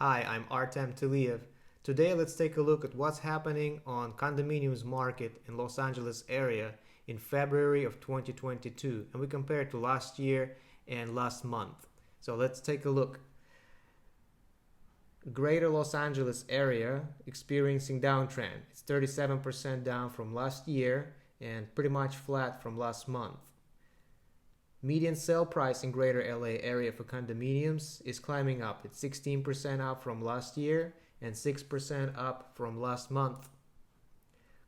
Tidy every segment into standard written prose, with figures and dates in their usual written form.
Hi, I'm Artem Tiliyev. Today let's take a look at what's happening on condominiums market in Los Angeles area in February of 2022, and we compare it to last year and last month. So let's take a look. Greater Los Angeles area experiencing downtrend. It's 37% down from last year and pretty much flat from last month. Median sale price in Greater LA area for condominiums is climbing up. It's 16% up from last year and 6% up from last month.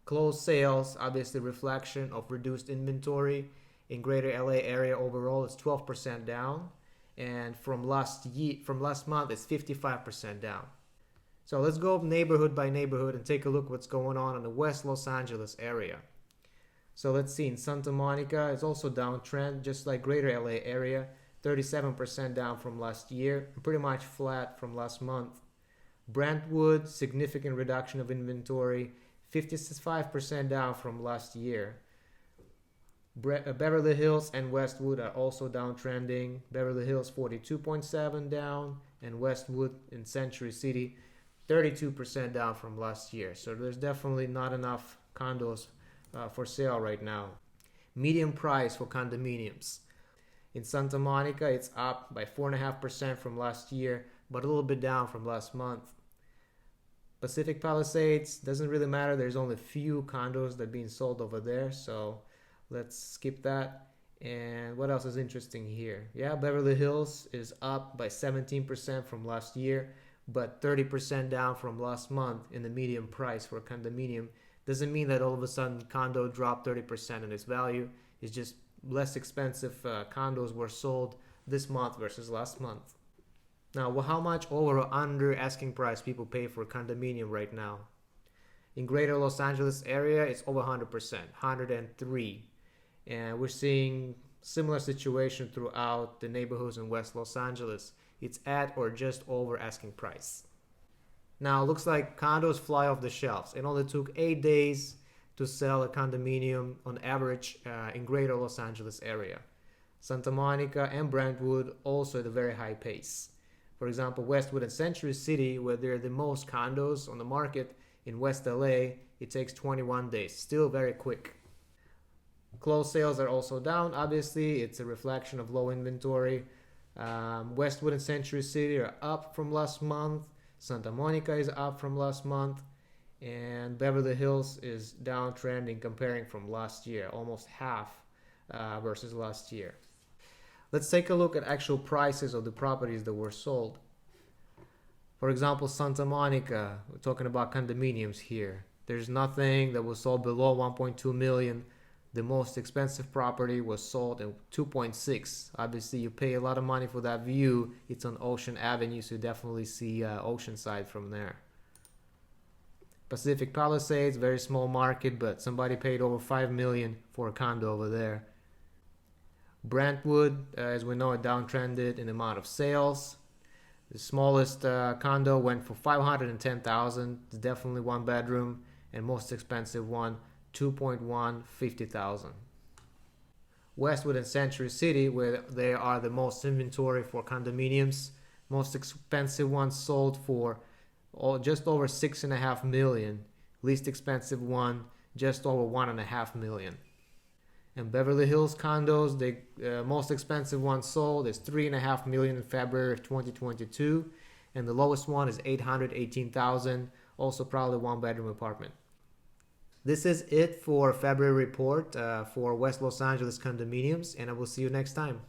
Closed sales, obviously reflection of reduced inventory in Greater LA area overall, is 12% down, and from last month it's 55% down. So let's go neighborhood by neighborhood and take a look what's going on in the West Los Angeles area. So let's see, in Santa Monica, it's also downtrend, just like Greater LA area, 37% down from last year, pretty much flat from last month. Brentwood, significant reduction of inventory, 55% down from last year. Beverly Hills and Westwood are also downtrending. Beverly Hills 42.7 down, and Westwood in Century City 32% down from last year. So there's definitely not enough condos for sale right now. Median price for condominiums. In Santa Monica, it's up by 4.5% from last year, but a little bit down from last month. Pacific Palisades, doesn't really matter. There's only few condos that are being sold over there, so let's skip that. And what else is interesting here? Yeah, Beverly Hills is up by 17% from last year, but 30% down from last month in the median price for a condominium. Doesn't mean that all of a sudden condo dropped 30% in its value. It's just less expensive condos were sold this month versus last month. Now, how much over or under asking price people pay for a condominium right now? In Greater Los Angeles area, it's over 100%, 103. And we're seeing similar situation throughout the neighborhoods in West Los Angeles. It's at or just over asking price. Now, it looks like condos fly off the shelves. It only took 8 days to sell a condominium on average in Greater Los Angeles area. Santa Monica and Brentwood also at a very high pace. For example, Westwood and Century City, where there are the most condos on the market in West LA, it takes 21 days. Still very quick. Closed sales are also down. Obviously, it's a reflection of low inventory. Westwood and Century City are up from last month. Santa Monica is up from last month, and Beverly Hills is downtrending comparing from last year, almost half versus last year. Let's take a look at actual prices of the properties that were sold. For example, Santa Monica, we're talking about condominiums here. There's nothing that was sold below 1.2 million. The most expensive property was sold at 2.6. Obviously, you pay a lot of money for that view. It's on Ocean Avenue, so you definitely see Oceanside from there. Pacific Palisades, very small market, but somebody paid over $5 million for a condo over there. Brentwood, as we know, it downtrended in the amount of sales. The smallest condo went for $510,000. It's definitely one bedroom, and most expensive one, $2.1, $50,000. Westwood and Century City, where they are the most inventory for condominiums, most expensive one sold for just over $6.5 million. Least expensive one just over $1.5 million. And Beverly Hills condos, the most expensive one sold is $3.5 million in February of 2022, and the lowest one is $818,000, also probably one bedroom apartment. This is it for February report for West Los Angeles condominiums, and I will see you next time.